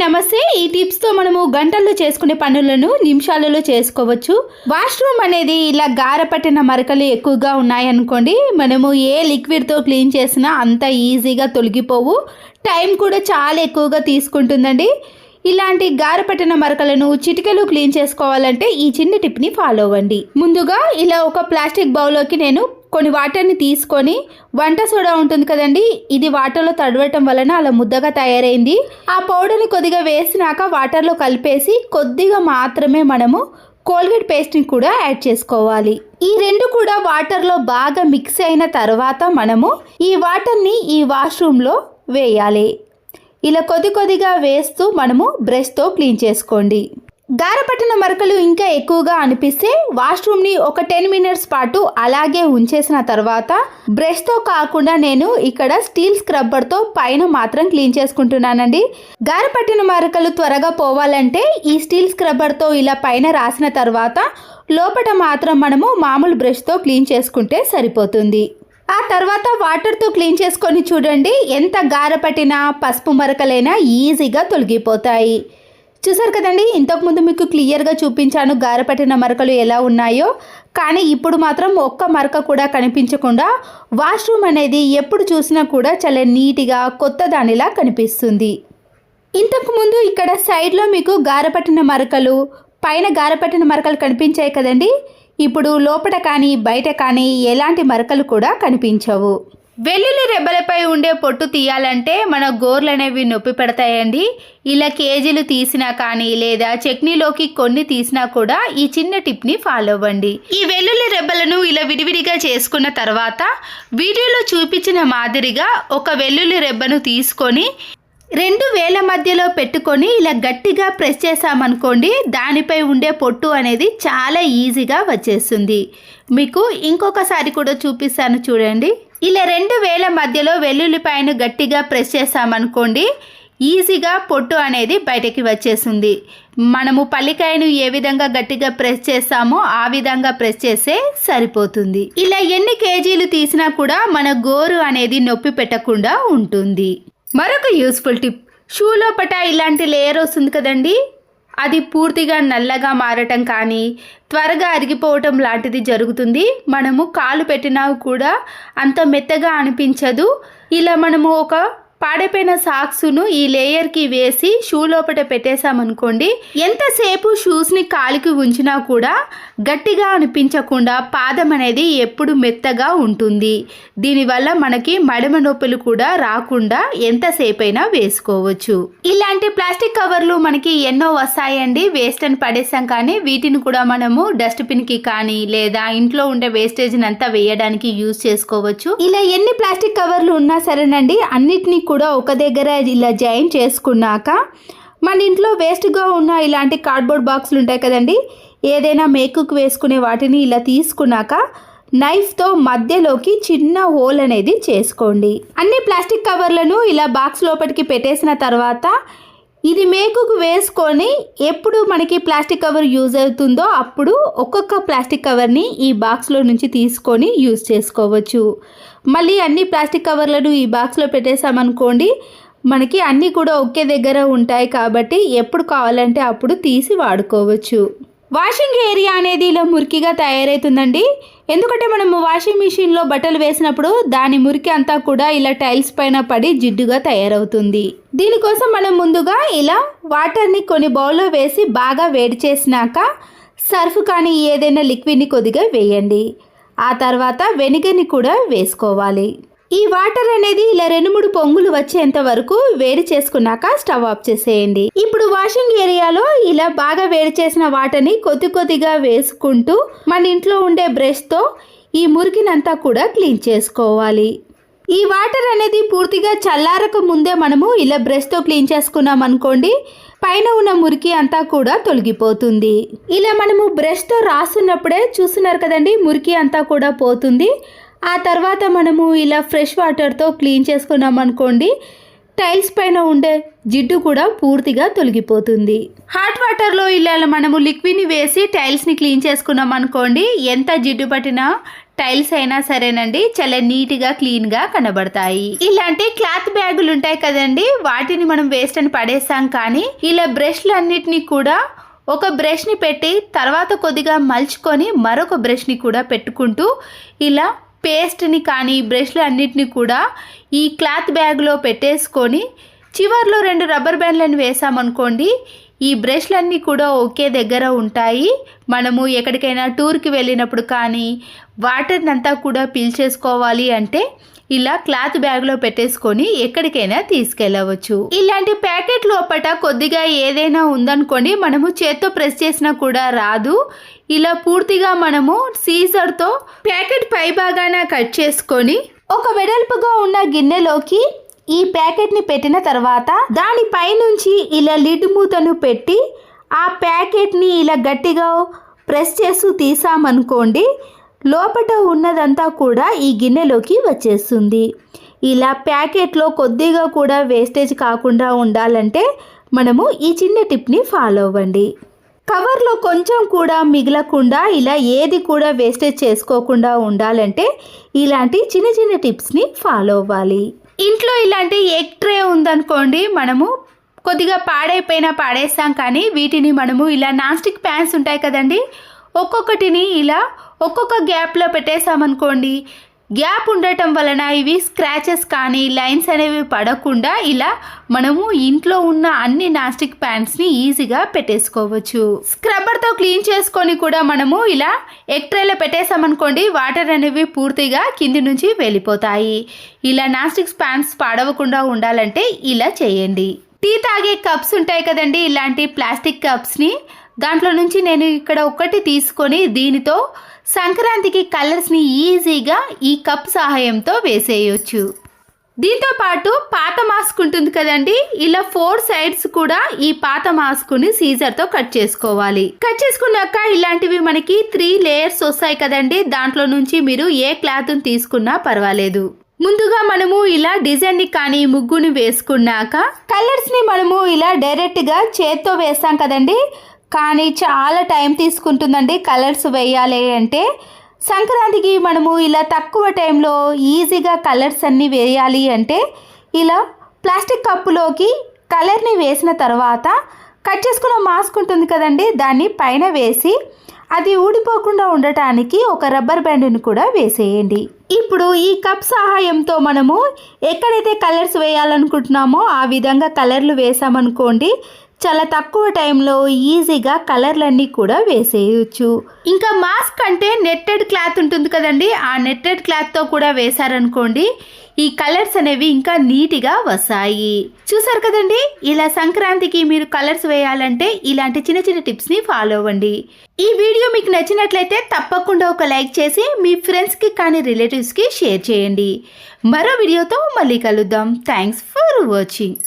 నమస్తే. ఈ టిప్స్ తో మనము గంటల్లో చేసుకునే పనులను నిమిషాలలో చేసుకోవచ్చు. వాష్రూమ్ అనేది ఇలా గారపట్టిన మరకలు ఎక్కువగా ఉన్నాయనుకోండి, మనము ఏ లిక్విడ్ తో క్లీన్ చేసినా అంత ఈజీగా తొలగిపోవు. టైం కూడా చాలా ఎక్కువగా తీసుకుంటుందండి. ఇలాంటి గారపట్టిన మరకలను చిటికెలో క్లీన్ చేసుకోవాలంటే ఈ చిన్న టిప్ని ఫాలో అవ్వండి. ముందుగా ఇలా ఒక ప్లాస్టిక్ బౌల్లోకి నేను కొన్ని వాటర్ని తీసుకొని, వంట సోడా ఉంటుంది కదండి, ఇది వాటర్లో తడవటం వలన అలా ముద్దగా తయారైంది. ఆ పౌడర్ని కొద్దిగా వేసినాక వాటర్లో కలిపేసి కొద్దిగా మాత్రమే మనము కోల్గేట్ పేస్ట్ని కూడా యాడ్ చేసుకోవాలి. ఈ రెండు కూడా వాటర్లో బాగా మిక్స్ అయిన తర్వాత మనము ఈ వాటర్ని ఈ వాష్రూమ్లో వేయాలి. ఇలా కొద్దిగా వేస్తూ మనము బ్రష్తో క్లీన్ చేసుకోండి. గారపట్టిన మరకలు ఇంకా ఎక్కువగా అనిపిస్తే వాష్రూమ్ని ఒక 10 మినిట్స్ పాటు అలాగే ఉంచేసిన తర్వాత బ్రష్తో కాకుండా నేను ఇక్కడ స్టీల్ స్క్రబ్బర్తో పైన మాత్రం క్లీన్ చేసుకుంటున్నానండి. గారపట్టిన మరకలు త్వరగా పోవాలంటే ఈ స్టీల్ స్క్రబ్బర్తో ఇలా పైన రాసిన తర్వాత లోపల మాత్రం మనము మామూలు బ్రష్తో క్లీన్ చేసుకుంటే సరిపోతుంది. ఆ తర్వాత వాటర్తో క్లీన్ చేసుకొని చూడండి, ఎంత గారపట్టిన పసుపు మరకలైనా ఈజీగా తొలగిపోతాయి. చూసారు కదండి, ఇంతకుముందు మీకు క్లియర్గా చూపించాను గారపట్టిన మరకలు ఎలా ఉన్నాయో. కానీ ఇప్పుడు మాత్రం ఒక్క మరక కూడా కనిపించకుండా వాష్రూమ్ అనేది ఎప్పుడు చూసినా కూడా చాలా నీట్గా కొత్త దానిలా కనిపిస్తుంది. ఇంతకుముందు ఇక్కడ సైడ్లో మీకు గారపట్టిన మరకలు, పైన గారపట్టిన మరకలు కనిపించాయి కదండి. ఇప్పుడు లోపల కానీ బయట కానీ ఎలాంటి మరకలు కూడా కనిపించవు. వెల్లుల్లి రెబ్బలపై ఉండే పొట్టు తీయాలంటే మన గోర్లు అనేవి నొప్పి పెడతాయండి. ఇలా కేజీలు తీసినా కానీ లేదా చట్నీలోకి కొన్ని తీసినా కూడా ఈ చిన్న టిప్ని ఫాలో అవ్వండి. ఈ వెల్లుల్లి రెబ్బలను ఇలా విడివిడిగా చేసుకున్న తర్వాత వీడియోలో చూపించిన మాదిరిగా ఒక వెల్లుల్లి రెబ్బను తీసుకొని 2 వేల మధ్యలో పెట్టుకొని ఇలా గట్టిగా ప్రెస్ చేసామనుకోండి, దానిపై ఉండే పొట్టు అనేది చాలా ఈజీగా వచ్చేస్తుంది. మీకు ఇంకొకసారి కూడా చూపిస్తాను చూడండి. ఇలా 2 వేల మధ్యలో వెల్లుల్లిపాయను గట్టిగా ప్రెస్ చేసామనుకోండి, ఈజీగా పొట్టు అనేది బయటకి వచ్చేస్తుంది. మనము పల్లికాయను ఏ విధంగా గట్టిగా ప్రెస్ చేస్తామో ఆ విధంగా ప్రెస్ చేస్తే సరిపోతుంది. ఇలా ఎన్ని కేజీలు తీసినా కూడా మన గోరు అనేది నొప్పి పెట్టకుండా ఉంటుంది. మరొక యూస్ఫుల్ టిప్, షూ లోపట ఇలాంటి లేయర్ వస్తుంది కదండి, అది పూర్తిగా నల్లగా మారటం కానీ త్వరగా అరిగిపోవటం లాంటిది జరుగుతుంది. మనము కాలు పెట్టినా కూడా అంత మెత్తగా అనిపించదు. ఇలా మనము ఒక పాడైపోయిన సాక్స్ను ఈ లేయర్కి వేసి షూ లోపల పెట్టేశామనుకోండి, ఎంతసేపు షూస్ని కాలికి ఉంచినా కూడా గట్టిగా అనిపించకుండా పాదం అనేది ఎప్పుడు మెత్తగా ఉంటుంది. దీనివల్ల మనకి మడమ నొప్పులు కూడా రాకుండా ఎంతసేపైనా వేసుకోవచ్చు. ఇలాంటి ప్లాస్టిక్ కవర్లు మనకి ఎన్నో వస్తాయండి, వేస్ట్ అని పడేసాం కానీ వీటిని కూడా మనము డస్ట్బిన్కి కానీ లేదా ఇంట్లో ఉండే వేస్టేజ్ని అంతా వేయడానికి యూజ్ చేసుకోవచ్చు. ఇలా ఎన్ని ప్లాస్టిక్ కవర్లు ఉన్నా సరేనండి, అన్నిటినీ కూడా ఒక దగ్గర ఇలా జాయిన్ చేసుకున్నాక మన ఇంట్లో వేస్ట్గా ఉన్న ఇలాంటి కార్డ్బోర్డ్ బాక్సులు ఉంటాయి కదండి, ఏదైనా మేకుకు వేసుకునే వాటిని ఇలా తీసుకున్నాక నైఫ్తో మధ్యలోకి చిన్న హోల్ అనేది చేసుకోండి. అన్ని ప్లాస్టిక్ కవర్లను ఇలా బాక్స్ లోపలికి పెట్టేసిన తర్వాత ఇది మేకుకు వేసుకొని ఎప్పుడు మనకి ప్లాస్టిక్ కవర్ యూజ్ అవుతుందో అప్పుడు ఒక్కొక్క ప్లాస్టిక్ కవర్ని ఈ బాక్స్లో నుంచి తీసుకొని యూజ్ చేసుకోవచ్చు. మళ్ళీ అన్ని ప్లాస్టిక్ కవర్లను ఈ బాక్స్లో పెట్టేసామనుకోండి, మనకి అన్నీ కూడా ఒకే దగ్గర ఉంటాయి కాబట్టి ఎప్పుడు కావాలంటే అప్పుడు తీసి వాడుకోవచ్చు. వాషింగ్ ఏరియా అనేది ఇలా మురికిగా తయారవుతుందండి. ఎందుకంటే మనము వాషింగ్ మిషన్లో బట్టలు వేసినప్పుడు దాని మురికి అంతా కూడా ఇలా టైల్స్ పైన పడి జిడ్డుగా తయారవుతుంది. దీనికోసం మనం ముందుగా ఇలా వాటర్ని కొన్ని బౌల్లో వేసి బాగా వేడి చేసినాక సర్ఫ్ కానీ ఏదైనా లిక్విడ్ని కొద్దిగా వేయండి. ఆ తర్వాత వెనిగర్ని కూడా వేసుకోవాలి. ఈ వాటర్ అనేది ఇలా 2-3 పొంగులు వచ్చేంత వరకు వేడి చేసుకున్నాక స్టవ్ ఆఫ్ చేసేయండి. ఇప్పుడు వాషింగ్ ఏరియాలో ఇలా బాగా వేడి చేసిన వాటర్ని కొద్దిగా వేసుకుంటూ మన ఇంట్లో ఉండే బ్రష్తో ఈ మురికినంతా కూడా క్లీన్ చేసుకోవాలి. ఈ వాటర్ అనేది పూర్తిగా చల్లారక ముందే మనము ఇలా బ్రష్తో క్లీన్ చేసుకున్నాం అనుకోండి, పైన ఉన్న మురికి అంతా కూడా తొలగిపోతుంది. ఇలా మనము బ్రష్తో రాస్తున్నప్పుడే చూస్తున్నారు కదండి, మురికి అంతా కూడా పోతుంది. ఆ తర్వాత మనము ఇలా ఫ్రెష్ వాటర్తో క్లీన్ చేసుకున్నాం అనుకోండి, టైల్స్ పైన ఉండే జిడ్డు కూడా పూర్తిగా తొలగిపోతుంది. హాట్ వాటర్లో ఇలా మనము లిక్విడ్ని వేసి టైల్స్ని క్లీన్ చేసుకున్నాం అనుకోండి, ఎంత జిడ్డు పట్టినా టైల్స్ అయినా సరేనండి చాలా నీట్గా క్లీన్గా కనబడతాయి. ఇలాంటి క్లాత్ బ్యాగులు ఉంటాయి కదండి, వాటిని మనం వేస్ట్ అని పడేస్తాం. కానీ ఇలా బ్రష్లు అన్నిటినీ కూడా ఒక బ్రష్ని పెట్టి తర్వాత కొద్దిగా మలుచుకొని మరొక బ్రష్ని కూడా పెట్టుకుంటూ ఇలా పేస్ట్ని కానీ బ్రష్లు అన్నిటినీ కూడా ఈ క్లాత్ బ్యాగ్లో పెట్టేసుకొని చివర్లో 2 రబ్బర్ బ్యాండ్లను వేసామనుకోండి, ఈ బ్రష్లన్నీ కూడా ఒకే దగ్గర ఉంటాయి. మనము ఎక్కడికైనా టూర్కి వెళ్ళినప్పుడు కానీ వాటర్ని అంతా కూడా పీల్చేసుకోవాలి అంటే ఇలా క్లాత్ బ్యాగ్లో పెట్టేసుకొని ఎక్కడికైనా తీసుకెళ్ళవచ్చు. ఇలాంటి ప్యాకెట్ లోపల కొద్దిగా ఏదైనా ఉందనుకోండి, మనము చేత్తో ప్రెస్ చేసినా కూడా రాదు. ఇలా పూర్తిగా మనము సీజర్తో ప్యాకెట్ పై భాగాన కట్ చేసుకొని ఒక వెడల్పుగా ఉన్న గిన్నెలోకి ఈ ప్యాకెట్ని పెట్టిన తర్వాత దానిపై నుంచి ఇలా లిడ్ మూతను పెట్టి ఆ ప్యాకెట్ని ఇలా గట్టిగా ప్రెస్ చేస్తూ తీసామనుకోండి, లోపల ఉన్నదంతా కూడా ఈ గిన్నెలోకి వచ్చేస్తుంది. ఇలా ప్యాకెట్లో కొద్దిగా కూడా వేస్టేజ్ కాకుండా ఉండాలంటే మనము ఈ చిన్న టిప్ని ఫాలో అవ్వండి. కవర్లో కొంచెం కూడా మిగలకుండా ఇలా ఏది కూడా వేస్టేజ్ చేసుకోకుండా ఉండాలంటే ఇలాంటి చిన్న చిన్న టిప్స్ని ఫాలో అవ్వాలి. ఇంట్లో ఇలాంటి ఎగ్ ట్రే ఉందనుకోండి, మనము కొద్దిగా పాడైపోయినా పాడేస్తాం. కానీ వీటిని మనము ఇలా నాన్ స్టిక్ ప్యాన్స్ ఉంటాయి కదండి, ఒక్కొక్కటిని ఇలా ఒక్కొక్క గ్యాప్లో పెట్టేసామనుకోండి, గ్యాప్ ఉండటం వలన ఇవి స్క్రాచెస్ కానీ లైన్స్ అనేవి పడకుండా ఇలా మనము ఇంట్లో ఉన్న అన్ని నాన్ స్టిక్ ప్యాన్స్ని ఈజీగా పెట్టేసుకోవచ్చు. స్క్రబ్బర్తో క్లీన్ చేసుకొని కూడా మనము ఇలా ఎగ్ ట్రేలో పెట్టేసామనుకోండి, వాటర్ అనేవి పూర్తిగా కింది నుంచి వెళ్ళిపోతాయి. ఇలా నాన్ స్టిక్ ప్యాన్స్ పాడవకుండా ఉండాలంటే ఇలా చేయండి. టీ తాగే కప్స్ ఉంటాయి కదండి, ఇలాంటి ప్లాస్టిక్ కప్స్ని దాంట్లో నుంచి నేను ఇక్కడ ఒకటి తీసుకొని దీనితో సంక్రాంతికి కలర్స్ని ఈజీగా ఈ కప్ సహాయంతో వేసేయచ్చు. దీంతో పాటు పాత మాస్క్ ఉంటుంది కదండి, ఇలా 4 సైడ్స్ కూడా ఈ పాత మాస్క్ని సీజర్తో కట్ చేసుకోవాలి. కట్ చేసుకున్నాక ఇలాంటివి మనకి 3 లేయర్స్ వస్తాయి కదండి, దాంట్లో నుంచి మీరు ఏ క్లాత్ని తీసుకున్నా పర్వాలేదు. ముందుగా మనము ఇలా డిజైన్ని కానీ ముగ్గుని వేసుకున్నాక కలర్స్ని మనము ఇలా డైరెక్ట్గా చేత్తో వేస్తాం కదండి, కానీ చాలా టైం తీసుకుంటుందండి కలర్స్ వేయాలి అంటే. సంక్రాంతికి మనము ఇలా తక్కువ టైంలో ఈజీగా కలర్స్ అన్నీ వేయాలి అంటే ఇలా ప్లాస్టిక్ కప్పులోకి కలర్ని వేసిన తర్వాత కట్ చేసుకున్న మాస్క్ ఉంటుంది కదండి, దాన్ని పైన వేసి అది ఊడిపోకుండా ఉండటానికి ఒక రబ్బర్ బ్యాండ్ని కూడా వేసేయండి. ఇప్పుడు ఈ కప్ సహాయంతో మనము ఎక్కడైతే కలర్స్ వేయాలనుకుంటున్నామో ఆ విధంగా కలర్లు వేసామనుకోండి, చాలా తక్కువ టైంలో ఈజీగా కలర్లన్నీ కూడా వేసేయచ్చు. ఇంకా మాస్క్ అంటే నెట్టెడ్ క్లాత్ ఉంటుంది కదండి, ఆ నెట్టెడ్ క్లాత్తో కూడా వేశారనుకోండి, ఈ కలర్స్ అనేవి ఇంకా నీట్గా వస్తాయి. చూసారు కదండి, ఇలా సంక్రాంతికి మీరు కలర్స్ వేయాలంటే ఇలాంటి చిన్న చిన్న టిప్స్ని ఫాలో అవ్వండి. ఈ వీడియో మీకు నచ్చినట్లయితే తప్పకుండా ఒక లైక్ చేసి మీ ఫ్రెండ్స్కి కానీ రిలేటివ్స్కి షేర్ చేయండి. మరో వీడియోతో మళ్ళీ కలుద్దాం. Thanks for watching.